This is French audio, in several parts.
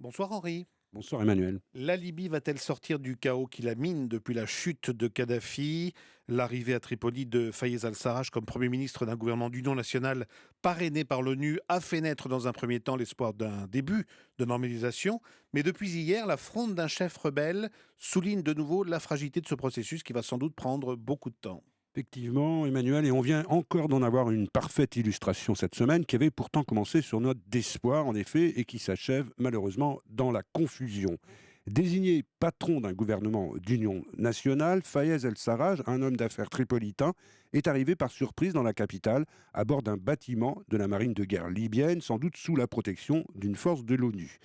Bonsoir Henri. Bonsoir Emmanuel. La Libye va-t-elle sortir du chaos qui la mine depuis la chute de Kadhafi? L'arrivée à Tripoli de Fayez al-Sarraj comme Premier ministre d'un gouvernement d'union nationale parrainé par l'ONU a fait naître dans un premier temps l'espoir d'un début de normalisation. Mais depuis hier, la fronde d'un chef rebelle souligne de nouveau la fragilité de ce processus qui va sans doute prendre beaucoup de temps. Effectivement, Emmanuel, et on vient encore d'en avoir une parfaite illustration cette semaine qui avait pourtant commencé sur note d'espoir, en effet, et qui s'achève malheureusement dans la confusion. Désigné patron d'un gouvernement d'union nationale, Fayez el-Sarraj, un homme d'affaires tripolitain, est arrivé par surprise dans la capitale à bord d'un bâtiment de la marine de guerre libyenne, sans doute sous la protection d'une force de l'ONU.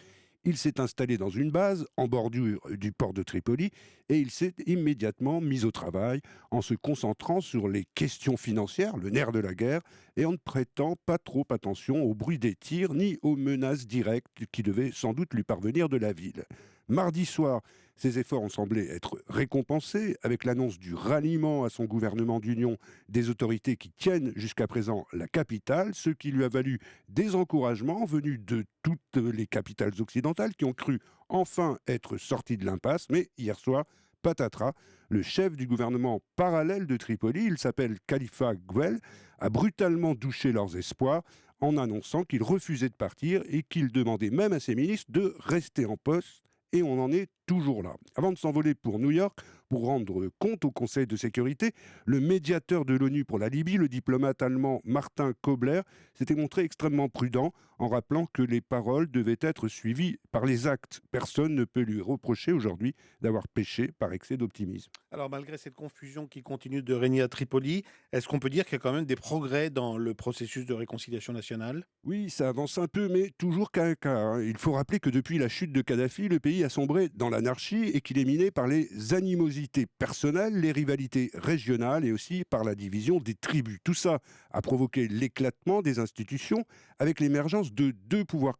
Il s'est installé dans une base en bordure du port de Tripoli et il s'est immédiatement mis au travail en se concentrant sur les questions financières, le nerf de la guerre, et en ne prêtant pas trop attention au bruit des tirs ni aux menaces directes qui devaient sans doute lui parvenir de la ville. Mardi soir, ses efforts ont semblé être récompensés avec l'annonce du ralliement à son gouvernement d'union des autorités qui tiennent jusqu'à présent la capitale, ce qui lui a valu des encouragements venus de toutes les capitales occidentales qui ont cru enfin être sorties de l'impasse. Mais hier soir, patatras, le chef du gouvernement parallèle de Tripoli, il s'appelle Khalifa Gouel, a brutalement douché leurs espoirs en annonçant qu'il refusait de partir et qu'il demandait même à ses ministres de rester en poste. Et on en est toujours là. Avant de s'envoler pour New York, pour rendre compte au Conseil de sécurité, le médiateur de l'ONU pour la Libye, le diplomate allemand Martin Kobler, s'était montré extrêmement prudent en rappelant que les paroles devaient être suivies par les actes. Personne ne peut lui reprocher aujourd'hui d'avoir péché par excès d'optimisme. Alors malgré cette confusion qui continue de régner à Tripoli, est-ce qu'on peut dire qu'il y a quand même des progrès dans le processus de réconciliation nationale? Oui, ça avance un peu, mais toujours qu'un cas, hein. Il faut rappeler que depuis la chute de Kadhafi, le pays a sombré dans l'anarchie et qu'il est miné par les animosités personnelles, les rivalités régionales et aussi par la division des tribus. Tout ça a provoqué l'éclatement des institutions avec l'émergence de deux pouvoirs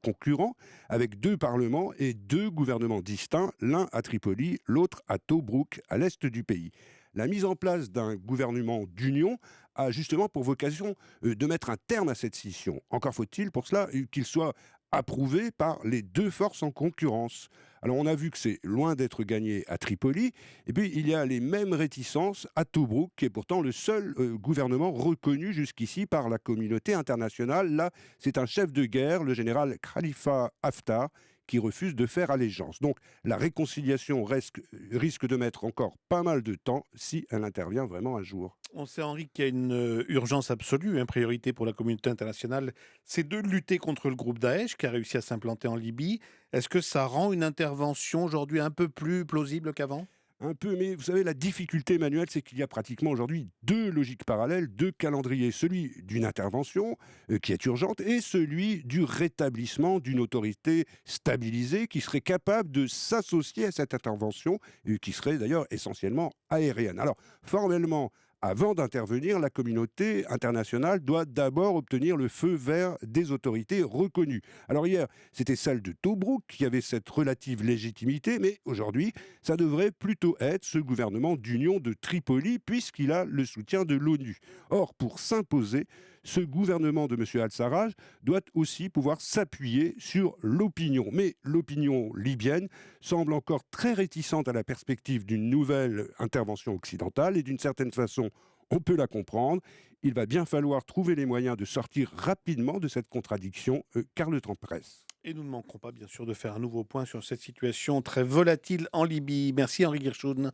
concurrents, avec deux parlements et deux gouvernements distincts, l'un à Tripoli, l'autre à Tobrouk, à l'est du pays. La mise en place d'un gouvernement d'union a justement pour vocation de mettre un terme à cette scission. Encore faut-il pour cela qu'il soit approuvé par les deux forces en concurrence. Alors on a vu que c'est loin d'être gagné à Tripoli, et puis il y a les mêmes réticences à Tobrouk, qui est pourtant le seul gouvernement reconnu jusqu'ici par la communauté internationale. Là, c'est un chef de guerre, le général Khalifa Haftar, qui refuse de faire allégeance. Donc la réconciliation risque de mettre encore pas mal de temps si elle intervient vraiment un jour. On sait, Henri, qu'il y a une urgence absolue, une priorité pour la communauté internationale, c'est de lutter contre le groupe Daesh qui a réussi à s'implanter en Libye. Est-ce que ça rend une intervention aujourd'hui un peu plus plausible qu'avant? Un peu, mais vous savez, la difficulté, Emmanuel, c'est qu'il y a pratiquement aujourd'hui deux logiques parallèles, deux calendriers. Celui d'une intervention qui est urgente et celui du rétablissement d'une autorité stabilisée qui serait capable de s'associer à cette intervention, qui serait d'ailleurs essentiellement aérienne. Alors, formellement, avant d'intervenir, la communauté internationale doit d'abord obtenir le feu vert des autorités reconnues. Alors hier, c'était celle de Tobrouk qui avait cette relative légitimité, mais aujourd'hui, ça devrait plutôt être ce gouvernement d'union de Tripoli, puisqu'il a le soutien de l'ONU. Or, pour s'imposer, ce gouvernement de M. Al-Sarraj doit aussi pouvoir s'appuyer sur l'opinion. Mais l'opinion libyenne semble encore très réticente à la perspective d'une nouvelle intervention occidentale, et d'une certaine façon, on peut la comprendre. Il va bien falloir trouver les moyens de sortir rapidement de cette contradiction, car le temps presse. Et nous ne manquerons pas, bien sûr, de faire un nouveau point sur cette situation très volatile en Libye. Merci, Henri Guirchoun.